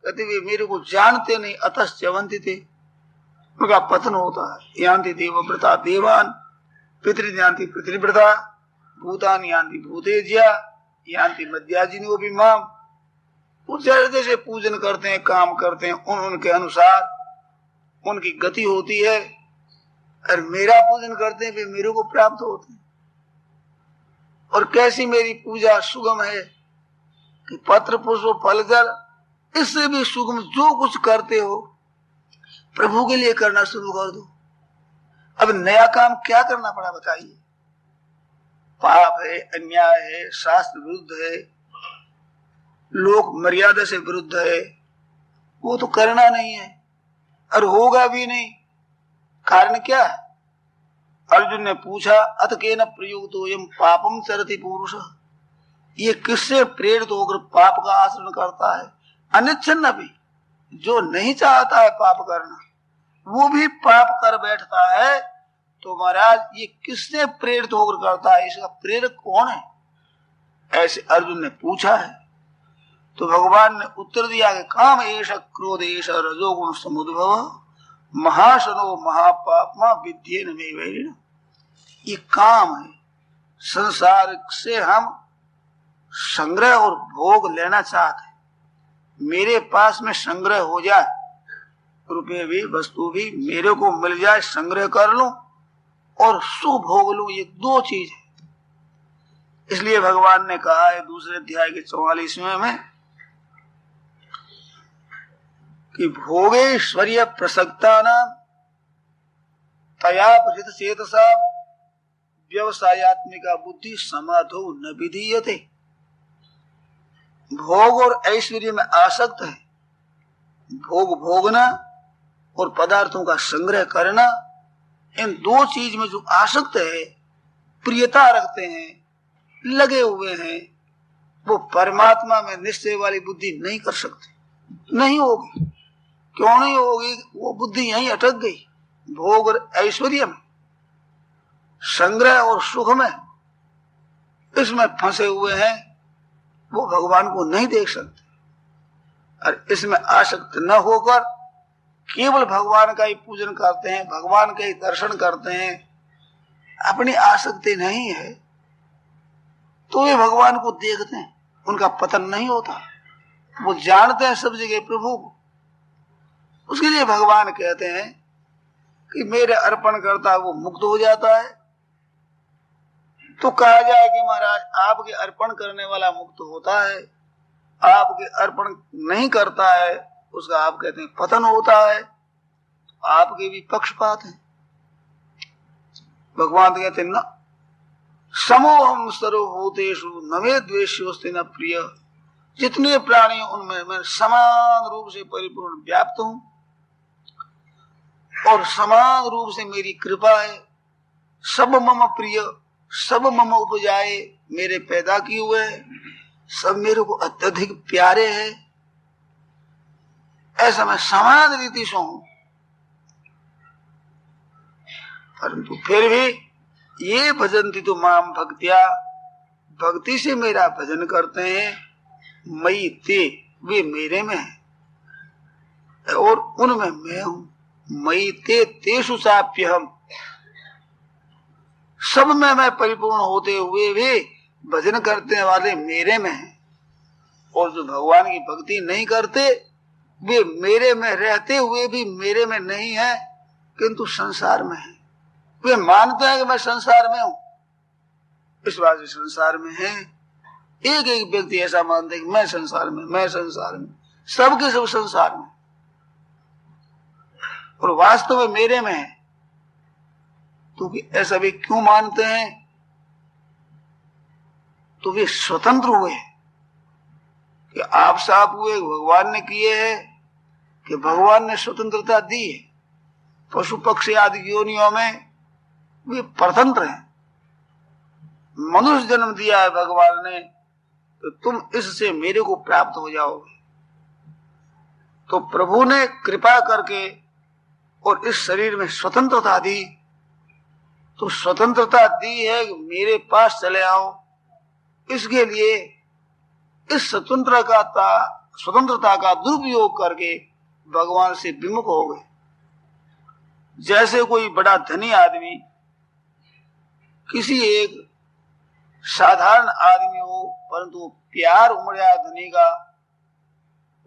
कहते वे मेरे को जानते नहीं, अतः च्यवंती थे, उनका पतन होता है। यान्ति देवव्रता देवान, पितृयान्ति पितृव्रता, भूतान यान्ति भूतेज्या, यान्ति मध्याजिनो माम। वो जैसे जैसे पूजन करते हैं, काम करते हैं, उनके अनुसार उनकी गति होती है। और मेरा पूजन करते हैं वे मेरे को प्राप्त होते हैं। और कैसी मेरी पूजा सुगम है कि पत्र पुष्प फल जल, इससे भी सुगम जो कुछ करते हो प्रभु के लिए करना शुरू कर दो। अब नया काम क्या करना पड़ा बताइए? पाप है, अन्याय है, शास्त्र विरुद्ध है, लोक मर्यादा से विरुद्ध है, वो तो करना नहीं है और होगा भी नहीं। कारण क्या है? अर्जुन ने पूछा, अत केन प्रयुक्तो यम पापम चरति पुरुष, ये किससे प्रेरित होकर पाप का आचरण करता है? अनिच्छन्न भी, जो नहीं चाहता है पाप करना वो भी पाप कर बैठता है। तो महाराज ये किससे प्रेरित होकर करता है? इसका प्रेरक कौन है? ऐसे अर्जुन ने पूछा है। तो भगवान ने उत्तर दिया कि काम एष क्रोध एष रजोगुण समुद्भव महाशनो महापापमा विद्येन मे वैरिण। ये काम है, संसार से हम संग्रह और भोग लेना चाहते हैं। मेरे पास में संग्रह हो जाए, रुपये भी वस्तु भी मेरे को मिल जाए, संग्रह कर लूं और सुख भोग लूं, ये दो चीज है। इसलिए भगवान ने कहा है दूसरे अध्याय के 44वें में कि भोगेश्वर्य प्रसक्ता नाम तया प्रसिद्ध चेतसा व्यवसायत्मिका बुद्धि समाधो न विधीयते। भोग और ऐश्वर्य में आसक्त है, भोग भोगना और पदार्थों का संग्रह करना, इन दो चीज में जो आसक्त है, प्रियता रखते हैं, लगे हुए हैं, वो परमात्मा में निश्चय वाली बुद्धि नहीं कर सकते, नहीं होगी। क्यों नहीं होगी? वो बुद्धि यहीं अटक गई, भोग और ऐश्वर्य में, संग्रह और सुख में, इसमें फंसे हुए हैं, वो भगवान को नहीं देख सकते। और इसमें आसक्त न होकर केवल भगवान का ही पूजन करते हैं, भगवान का ही दर्शन करते हैं, अपनी आसक्ति नहीं है, तो वे भगवान को देखते हैं, उनका पतन नहीं होता। वो जानते हैं सब जगह प्रभु को। उसके लिए भगवान कहते हैं कि मेरे अर्पण करता है वो मुक्त हो जाता है। तो कहा जाए कि महाराज आपके अर्पण करने वाला मुक्त होता है, आपके अर्पण नहीं करता है उसका आप कहते हैं पतन होता है। तो आपके भी पक्षपात है। भगवान तो कहते हैं न समोहम सर्वभूतेषु न मे द्वेष्योस्ति न प्रिय। जितने प्राणी उनमें मैं समान रूप से परिपूर्ण व्याप्त हूं और समान रूप से मेरी कृपा है। सब मम प्रिय, सब मम उपजाए, मेरे पैदा किए हुए हैं, सब मेरे को अत्यधिक प्यारे हैं। ऐसा मैं समान रीति से हूं, परंतु फिर भी ये भजन्ति तो माम भक्त्या, भक्ति से मेरा भजन करते हैं। मई ते, वे मेरे में है और उनमें मैं हूं। मई ते तेषु चाप्यहम्, सब में मैं परिपूर्ण होते हुए भी भजन करने वाले मेरे में है। और जो भगवान की भक्ति नहीं करते वे मेरे में रहते हुए भी मेरे में नहीं है, किंतु संसार में है। वे मानते हैं कि मैं संसार में हूं, इस बात से संसार में है। एक एक व्यक्ति ऐसा मानते हैं कि मैं संसार में, मैं संसार में, सबके सब संसार में, और वास्तव में मेरे में है। तो ऐसा वे क्यों मानते हैं? तो वे स्वतंत्र हुए कि आप साफ हुए भगवान ने किए हैं, कि भगवान ने स्वतंत्रता दी है। पशु पक्षी आदि योनियों में वे परतंत्र हैं। मनुष्य जन्म दिया है भगवान ने, तो तुम इससे मेरे को प्राप्त हो जाओगे। तो प्रभु ने कृपा करके और इस शरीर में स्वतंत्रता दी, तो स्वतंत्रता दी है कि मेरे पास चले आओ। इसके लिए इस स्वतंत्रता का दुरुपयोग करके भगवान से विमुख हो गए। जैसे कोई बड़ा धनी आदमी किसी एक साधारण आदमी हो, परंतु प्यार उमड़ा धनी का,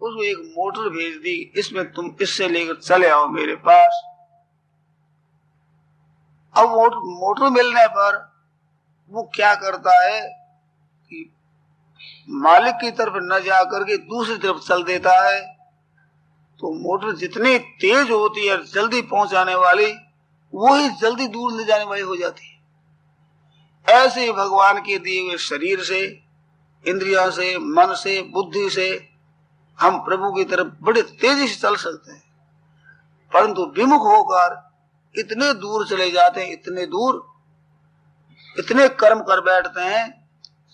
उसको एक मोटर भेज दी, इसमें तुम इससे लेकर चले आओ मेरे पास। अब मोटर मिलने पर वो क्या करता है कि मालिक की तरफ न जाकर के दूसरी तरफ चल देता है। तो मोटर जितनी तेज होती है जल्दी पहुंचाने वाली, वो ही जल्दी दूर ले जाने वाली हो जाती है। ऐसे ही भगवान के दिए हुए शरीर से, इंद्रियों से, मन से, बुद्धि से हम प्रभु की तरफ बड़े तेजी से चल सकते हैं, परंतु विमुख होकर इतने दूर चले जाते हैं, इतने दूर, इतने कर्म कर बैठते हैं,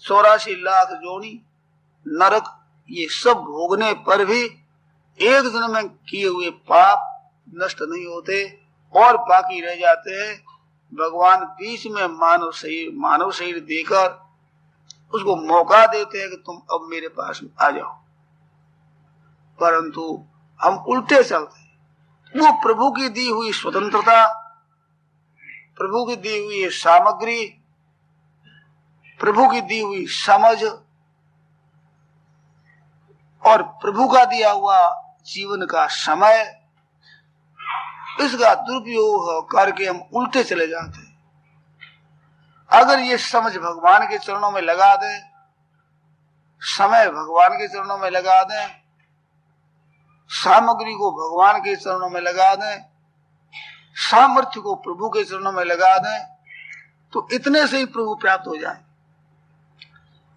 84 लाख जोनी, नरक, ये सब भोगने पर भी एक जन्म में किए हुए पाप नष्ट नहीं होते और बाकी रह जाते हैं। भगवान बीच में मानव शरीर देकर उसको मौका देते हैं कि तुम अब मेरे पास आ जाओ, परंतु हम उल्टे चलते हैं। वो प्रभु की दी हुई स्वतंत्रता, प्रभु की दी हुई सामग्री, प्रभु की दी हुई समझ और प्रभु का दिया हुआ जीवन का समय, इसका दुरुपयोग करके हम उल्टे चले जाते हैं। अगर ये समझ भगवान के चरणों में लगा दें, समय भगवान के चरणों में लगा दें, सामग्री को भगवान के चरणों में लगा दें, सामर्थ्य को प्रभु के चरणों में लगा दें, तो इतने से ही प्रभु प्राप्त हो जाए।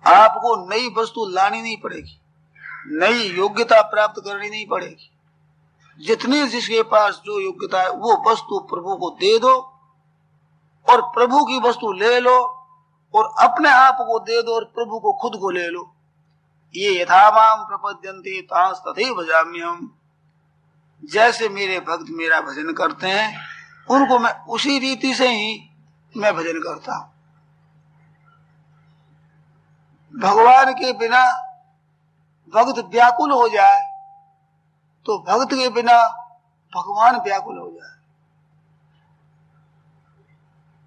आपको नई वस्तु लानी नहीं पड़ेगी, नई योग्यता प्राप्त करनी नहीं पड़ेगी। जितनी जिसके पास जो योग्यता है वो वस्तु प्रभु को दे दो और प्रभु की वस्तु ले लो और अपने आप को दे दो और प्रभु को खुद को ले लो। ये यथामाम प्रपद्यन्ते तांस तथैव भजाम्यहम्, जैसे मेरे भक्त मेरा भजन करते हैं उनको मैं उसी रीति से ही मैं भजन करता हूं। भगवान के बिना भक्त व्याकुल हो जाए तो भक्त के बिना भगवान व्याकुल हो जाए।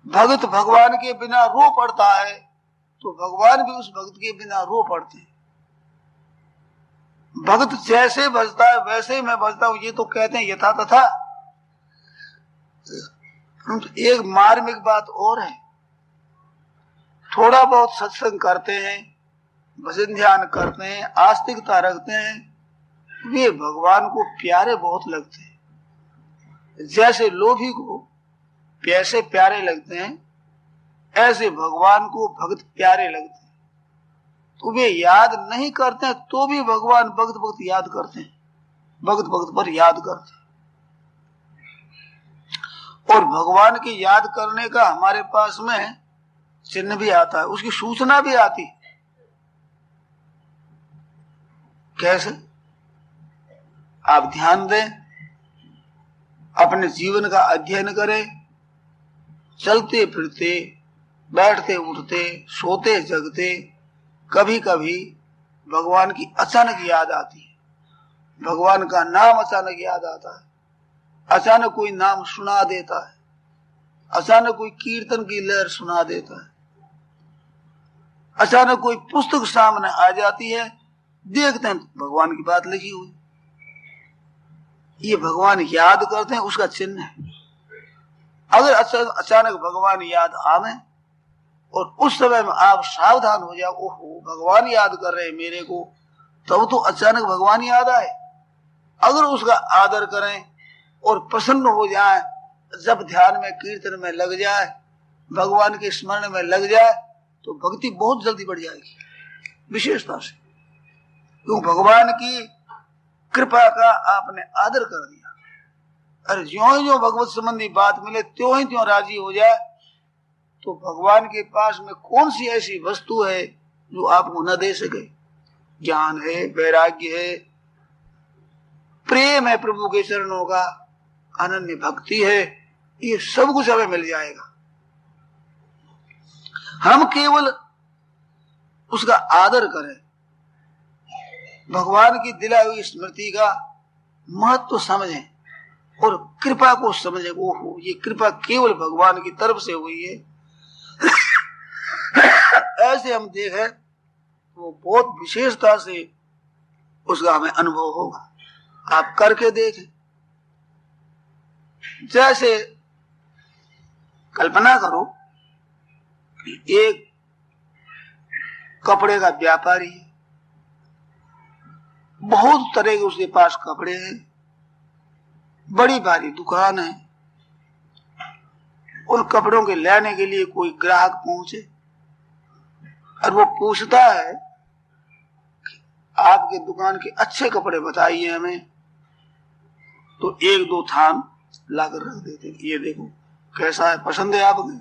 भक्त भगवान के बिना रो पड़ता है तो भगवान भी उस भक्त के बिना रो पड़ते हैं। भक्त जैसे भजता है वैसे ही मैं भजता हूं, ये तो कहते हैं यथा तथा। एक मार्मिक बात और है, थोड़ा बहुत सत्संग करते हैं, भजन ध्यान करते हैं, आस्तिकता रखते हैं, वे भगवान को प्यारे बहुत लगते हैं। जैसे लोभी को पैसे प्यारे लगते हैं, ऐसे भगवान को भक्त प्यारे लगते हैं। तो वे याद नहीं करते हैं तो भी भगवान भक्त भक्त याद करते हैं, भक्त भक्त पर याद करते हैं। और भगवान की याद करने का हमारे पास में चिन्ह भी आता है, उसकी सूचना भी आती है। कैसे? आप ध्यान दें, अपने जीवन का अध्ययन करें, चलते फिरते, बैठते उठते, सोते जगते, कभी कभी भगवान की अचानक याद आती है, भगवान का नाम अचानक याद आता है, अचानक कोई नाम सुना देता है, अचानक कोई कीर्तन की लहर सुना देता है, अचानक कोई पुस्तक सामने आ जाती है, देखते हैं भगवान की बात लिखी हुई। ये भगवान याद करते हैं, उसका चिन्ह है। अगर अचानक भगवान याद आवे और उस समय में आप सावधान हो जाओ, ओहो भगवान याद कर रहे हैं मेरे को, तब तो अचानक भगवान याद आए। अगर उसका आदर करें और प्रसन्न हो जाए, जब ध्यान में कीर्तन में लग जाए, भगवान के स्मरण में लग जाए, तो भक्ति बहुत जल्दी बढ़ जाएगी विशेषता से। क्यों? भगवान की कृपा का आपने आदर कर दिया। अरे ज्यों ही ज्यों भगवत संबंधी बात मिले त्यों ही त्यों राजी हो जाए, तो भगवान के पास में कौन सी ऐसी वस्तु है जो आपको न दे सके? ज्ञान है, वैराग्य है, प्रेम है प्रभु के चरणों का, अनन्य भक्ति है, ये सब कुछ हमें मिल जाएगा। हम केवल उसका आदर करें, भगवान की दिलाई हुई स्मृति का महत्व समझें और कृपा को समझे, ओहो ये कृपा केवल भगवान की तरफ से हुई है, ऐसे हम देखें वो बहुत विशेषता से उसका हमें अनुभव होगा। आप करके देखें। जैसे कल्पना करो एक कपड़े का व्यापारी है, बहुत तरह के उसके पास कपड़े हैं, बड़ी भारी दुकान है। उन कपड़ों के लेने के लिए कोई ग्राहक पहुंचे और वो पूछता है आपके दुकान के अच्छे कपड़े बताइए हमें, तो एक दो थान लाकर रख देते, ये देखो कैसा है, पसंद है आपके?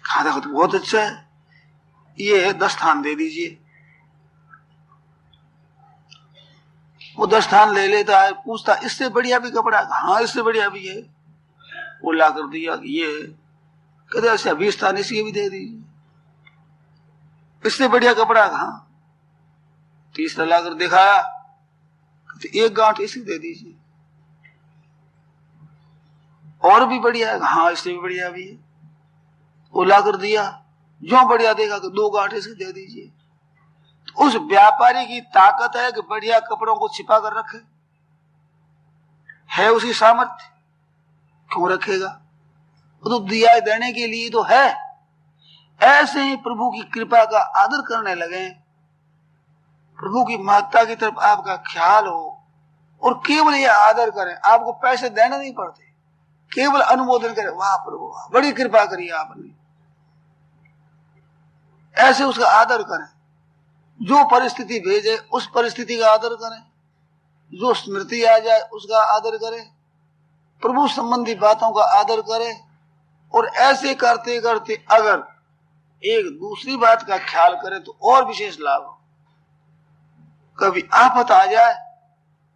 हाँ देखो तो बहुत अच्छा है, ये 10 थान दे दीजिए। वो 10 थान ले लेता है, पूछता इससे बढ़िया भी कपड़ा? हाँ इससे बढ़िया भी है। वो ला कर दिया, ये कहते अच्छा 20 थान इसके भी दे दीजिए। इससे बढ़िया कपड़ा कहाँ? तीसरा लाकर दिखाया, कहते एक गांठ इसी दे दीजिए। और भी बढ़िया है? हाँ इससे भी बढ़िया भी है। वो लाकर दिया, जो बढ़िया देगा कि 2 गांठ इसके दे दीजिए। तो उस व्यापारी की ताकत है कि बढ़िया कपड़ों को छिपा कर रखे, है उसकी सामर्थ्य, क्यों रखेगा? वो तो दिया देने के लिए तो है। ऐसे ही प्रभु की कृपा का आदर करने लगे, प्रभु की महत्ता की तरफ आपका ख्याल हो और केवल ये आदर करें, आपको पैसे देने नहीं पड़ते, केवल अनुमोदन करें, वाह प्रभु वाह बड़ी कृपा करी आपने। ऐसे उसका आदर करें, जो परिस्थिति भेजे उस परिस्थिति का आदर करें, जो स्मृति आ जाए उसका आदर करें, प्रभु संबंधी बातों का आदर करें। और ऐसे करते करते अगर एक दूसरी बात का ख्याल करें तो और विशेष लाभ हो। कभी आफत आ जाए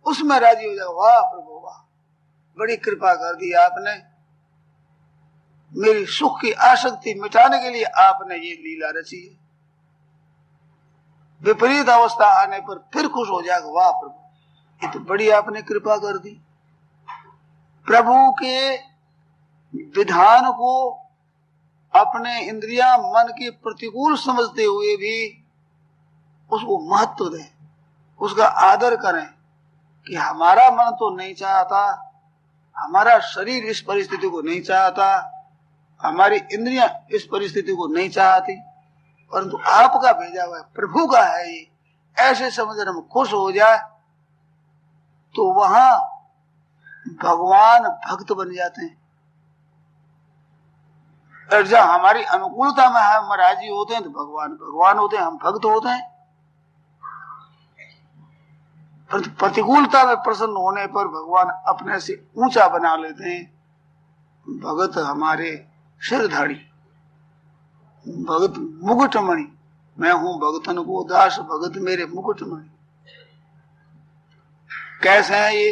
उसमें राजी हो जाए, वाह प्रभु वाह बड़ी कृपा कर दी आपने, मेरी सुख की आसक्ति मिटाने के लिए आपने ये लीला रची है। विपरीत अवस्था आने पर फिर खुश हो जाएगा, वाह प्रभु ये तो बड़ी आपने कृपा कर दी। प्रभु के विधान को अपने इंद्रिया मन के प्रतिकूल समझते हुए भी उसको महत्व दें, उसका आदर करें कि हमारा मन तो नहीं चाहता, हमारा शरीर इस परिस्थिति को नहीं चाहता, हमारी इंद्रियां इस परिस्थिति को नहीं चाहती, परंतु आपका भेजा हुआ प्रभु का है ये, ऐसे समझकर हम खुश हो जाए तो वहां भगवान भक्त बन जाते हैं। और जब हमारी अनुकूलता में हम राजी होते हैं तो भगवान भगवान होते हैं, हम भक्त होते हैं। परंतु प्रतिकूलता में प्रसन्न होने पर भगवान अपने से ऊंचा बना लेते हैं। भगत हमारे सिरधारी, भगत मुकुटमणि, मैं हूं भगतन को दास, भगत मेरे मुकुटमणि। कैसे हैं ये?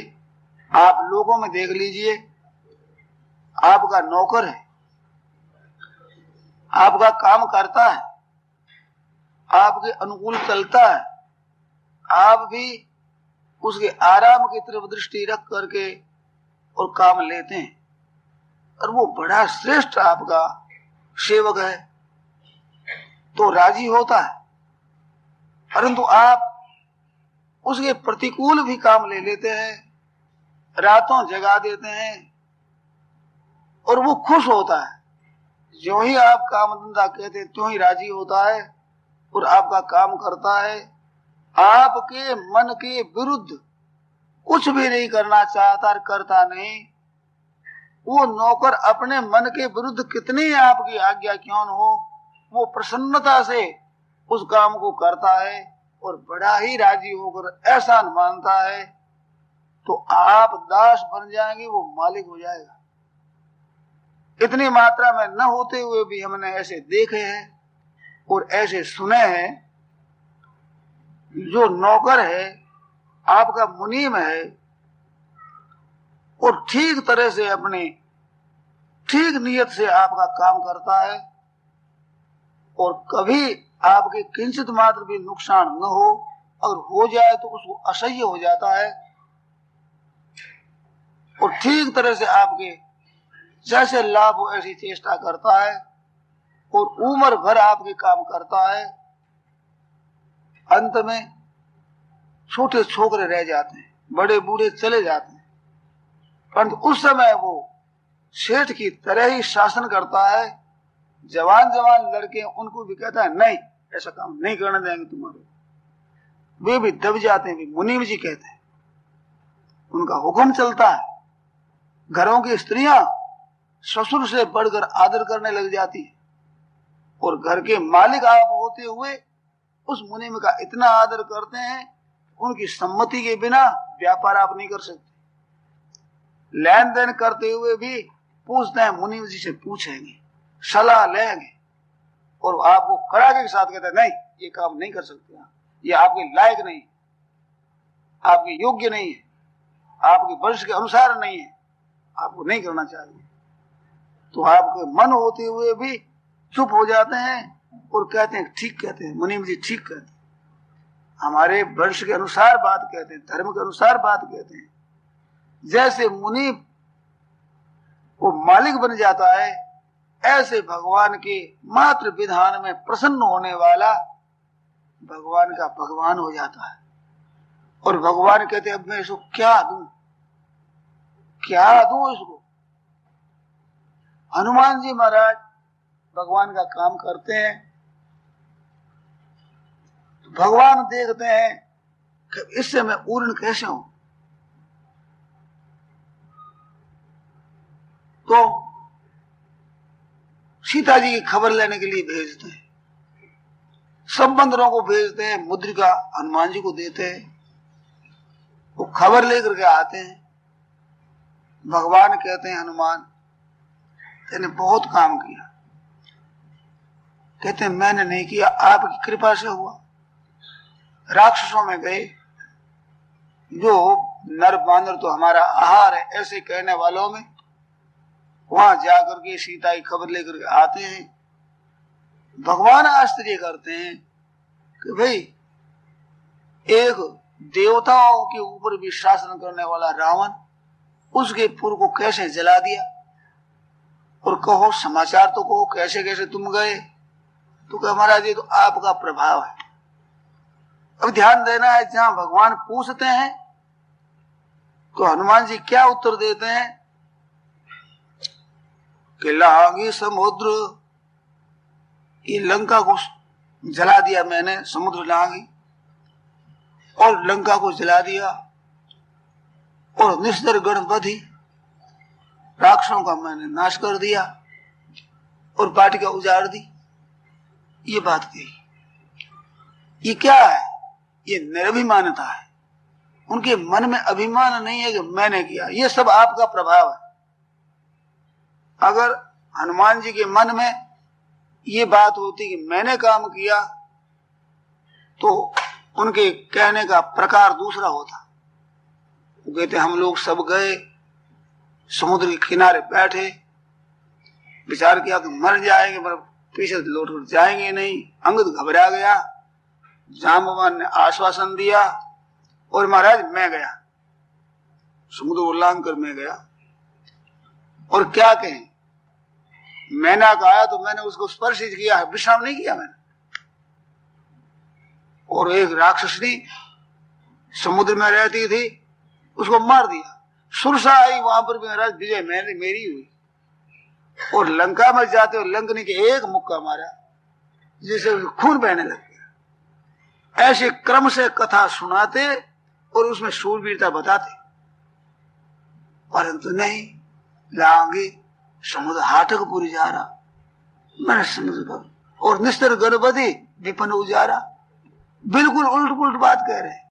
आप लोगों में देख लीजिए, आपका नौकर है, आपका काम करता है, आपके अनुकूल चलता है, आप भी उसके आराम की तरफ दृष्टि रख करके और काम लेते हैं, और वो बड़ा श्रेष्ठ आपका सेवक है तो राजी होता है। परंतु आप उसके प्रतिकूल भी काम ले लेते हैं, रातों जगा देते हैं और वो खुश होता है। जो ही आप काम धंधा कहते त्यों ही राजी होता है और आपका काम करता है। आपके मन के विरुद्ध कुछ भी नहीं करना चाहता और करता नहीं। वो नौकर अपने मन के विरुद्ध कितनी आपकी आज्ञा क्यों न हो, वो प्रसन्नता से उस काम को करता है और बड़ा ही राजी होकर ऐसा मानता है, तो आप दास बन जाएंगे, वो मालिक हो जाएगा। इतनी मात्रा में न होते हुए भी हमने ऐसे देखे हैं और ऐसे सुने हैं। जो नौकर है आपका मुनीम है और ठीक तरह से अपनी ठीक नियत से आपका काम करता है और कभी आपके किंचित मात्र भी नुकसान न हो, अगर हो जाए तो उसको असह्य हो जाता है। और ठीक तरह से आपके जैसे लाभ हो ऐसी चेष्टा करता है और उम्र भर आपके काम करता है। अंत में छोटे छोकरे रह जाते हैं, बड़े बूढ़े चले जाते हैं, परंतु उस समय वो सेठ की तरह ही शासन करता है। जवान जवान लड़के उनको भी कहता है नहीं, ऐसा काम नहीं करने देंगे तुम्हारे। वे भी दब जाते हैं, मुनीम जी कहते हैं, उनका हुक्म चलता है। घरों की स्त्रियां ससुर से बढ़कर आदर करने लग जाती है और घर के मालिक आप होते हुए उस मुनीम का इतना आदर करते हैं, उनकी सम्मति के बिना व्यापार आप नहीं कर सकते। लेन देन करते हुए भी पूछते हैं, मुनीम जी से पूछेंगे, सलाह लेंगे और आपको कड़ाके के साथ कहते हैं नहीं, ये काम नहीं कर सकते, ये आपके लायक नहीं, आपके योग्य नहीं है, आपके वंश के अनुसार नहीं है, आपको नहीं करना चाहिए। तो आपके मन होते हुए भी चुप हो जाते हैं और कहते हैं ठीक कहते हैं, मुनीम जी ठीक कहते हैं, हमारे वंश के अनुसार बात कहते हैं, धर्म के अनुसार बात कहते हैं। जैसे मुनि को मालिक बन जाता है, ऐसे भगवान के मात्र विधान में प्रसन्न होने वाला भगवान का भगवान हो जाता है। और भगवान कहते हैं अब मैं इसको क्या दूं, क्या दूं इसको। हनुमान जी महाराज भगवान का काम करते हैं, तो भगवान देखते हैं कि इससे मैं पूर्ण कैसे हूं। तो सीता जी की खबर लेने के लिए भेजते हैं, सब बंदरों को भेजते हैं, मुद्रिका हनुमान जी को देते हैं, वो खबर लेकर के आते हैं। भगवान कहते हैं हनुमान तेने बहुत काम किया। कहते हैं मैंने नहीं किया, आपकी कृपा से हुआ। राक्षसों में गए, जो नर बानर तो हमारा आहार है ऐसे कहने वालों में, वहां जाकर के सीता की खबर लेकर के आते हैं। भगवान आश्चर्य करते हैं कि भाई एक देवताओं के ऊपर भी शासन करने वाला रावण, उसके पुर को कैसे जला दिया। और कहो समाचार तो कहो, कैसे कैसे तुम गए। तो कहा महाराज ये तो आपका प्रभाव है। अब ध्यान देना है, जहां भगवान पूछते हैं तो हनुमान जी क्या उत्तर देते हैं कि लांगी समुद्र, ये लंका को जला दिया मैंने, समुद्र लांगी, और लंका को जला दिया, और निस्तर गणपति राक्षसों का मैंने नाश कर दिया और वाटिका उजाड़ दी। ये बात कही। ये क्या है? ये निर्भिमानता है। उनके मन में अभिमान नहीं है कि मैंने किया, ये सब आपका प्रभाव है। अगर हनुमान जी के मन में ये बात होती कि मैंने काम किया, तो उनके कहने का प्रकार दूसरा होता। वो कहते हम लोग सब गए, समुद्र के किनारे बैठे, विचार किया कि मर जाएंगे, पर पीछे लौट कर जाएंगे नहीं। अंगद घबरा गया, जाम्बवान ने आश्वासन दिया और महाराज मैं गया, समुद्र उल्लांघन कर मैं गया। और क्या कहें, मैंने कहा तो मैंने उसको स्पर्श किया है, विश्राम नहीं किया मैंने। और एक राक्षसनी समुद्र में रहती थी, उसको मार दिया। सुरसा आई, वहां पर भी महाराज विजय मेरी हुई। और लंका में जाते हुए लंकनी के एक मुक्का मारा, जिससे खून बहने लग गया। ऐसे क्रम से कथा सुनाते और उसमें शूरवीरता बताते, परंतु नहीं, लांगे समुद्र हाटकपुरी जा रहा, मैंने समुद्र पर, और निस्तर गणपति विपन उजारा। बिल्कुल उल्ट पुलट बात कह रहे हैं।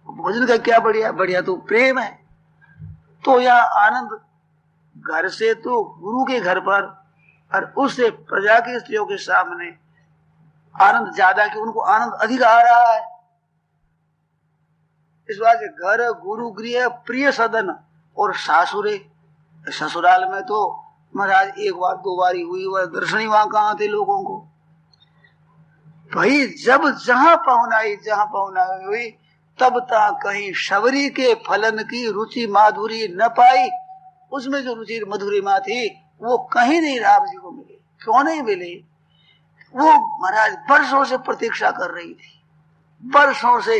भोजन का क्या बढ़िया, बढ़िया तो प्रेम है। तो यहाँ आनंद घर से तो गुरु के घर पर, और उससे प्रजा के स्त्रियों के सामने आनंद ज्यादा, कि उनको आनंद अधिक आ रहा है। इस बात से घर गुरु गृह प्रिय सदन, और सासुरे, ससुराल में तो महाराज एक बार दो बारी हुई, वह दर्शनी वहां कहाँ थे लोगों को। भाई जब जहां पहुनाई हुई तब ता कहीं शबरी के फलन की रुचि माधुरी न पाई। उसमें जो रुचि मधुरी माँ थी वो कहीं नहीं राम जी को मिली। क्यों नहीं मिली? वो महाराज वर्षों से प्रतीक्षा कर रही थी, वर्षों से।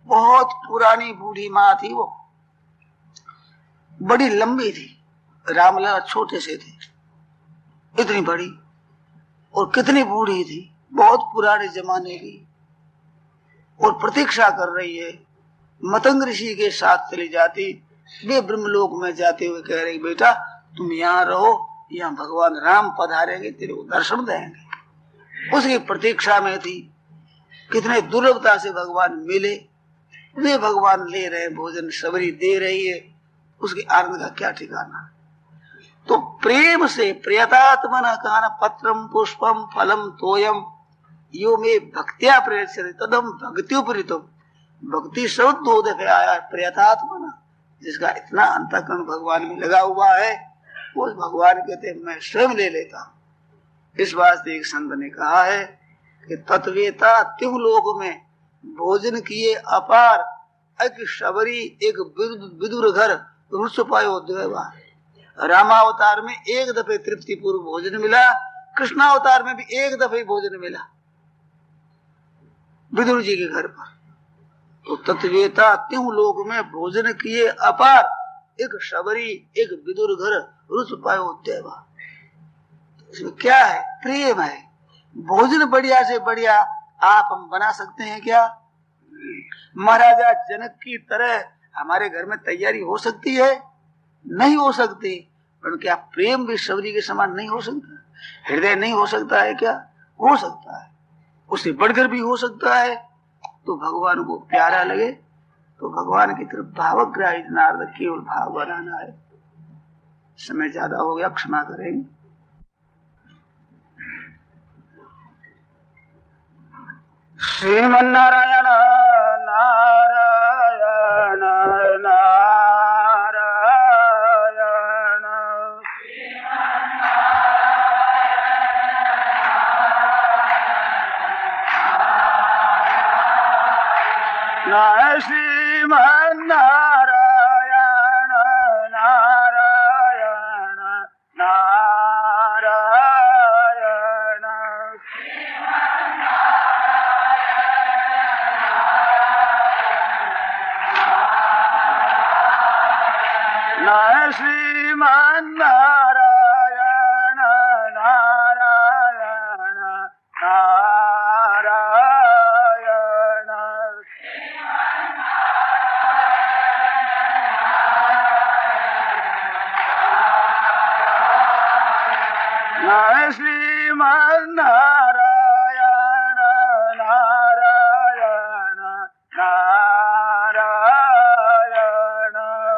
बहुत पुरानी बूढ़ी माँ थी वो, बड़ी लंबी थी। रामलला छोटे से थे, इतनी बड़ी और कितनी बूढ़ी थी, बहुत पुराने जमाने की, और प्रतीक्षा कर रही है। मतंग ऋषि के साथ चली जाती, वे ब्रह्मलोक में जाते हुए कह रही बेटा तुम यहाँ रहो, यहाँ भगवान राम पधारेंगे, तेरे को दर्शन देंगे। उसकी प्रतीक्षा में थी। कितने दुर्लभता से भगवान मिले। वे भगवान ले रहे भोजन, शबरी दे रही है, उसके आनंद का क्या ठिकाना। तो प्रेम से प्रियतात्मना कान पत्रम पुष्पम फलम तोयम यो में भक्त्या प्रेरित तदम भक्त्युपरीतम। भक्ति शब्द 2 दफे आया, प्रियतात्मना, जिसका इतना अंतःकरण भगवान में लगा हुआ है, वो भगवान कहते मैं स्वयं ले लेता हूं। इस वास्ते एक संत ने कहा है कि तत्वेता तिहु लोक में भोजन किए अपार, एक शबरी एक विदुर घर रुच पायो द्वैवा। रामावतार में एक दफे तृप्ति पूर्व भोजन मिला, कृष्णावतार में भी एक दफे भोजन मिला विदुर जी के घर पर। तो तत्वेता त्यों लोक में भोजन किए अपार, एक शबरी एक विदुर घर रुच पायो देवा। इसमें क्या है? प्रेम है। भोजन बढ़िया से बढ़िया आप हम बना सकते हैं क्या? महाराजा जनक की तरह हमारे घर में तैयारी हो सकती है? नहीं हो सकती। पर क्या प्रेम भी शबरी के समान नहीं हो सकता? हृदय नहीं हो सकता है क्या? हो सकता है, उससे बढ़कर भी हो सकता है। तो भगवान को प्यारा लगे तो भगवान की तरफ भावग्राही नारद केवल भाव बनाना है। समय ज्यादा हो गया, क्षमा करेंगे। श्रीमन्नारायण नारायण नारायण नारायण श्रीमन्नारायण नारायण नारायण नारायण श्रीमन्नारायण नारायण नारायण नारायण श्रीमन्नारायण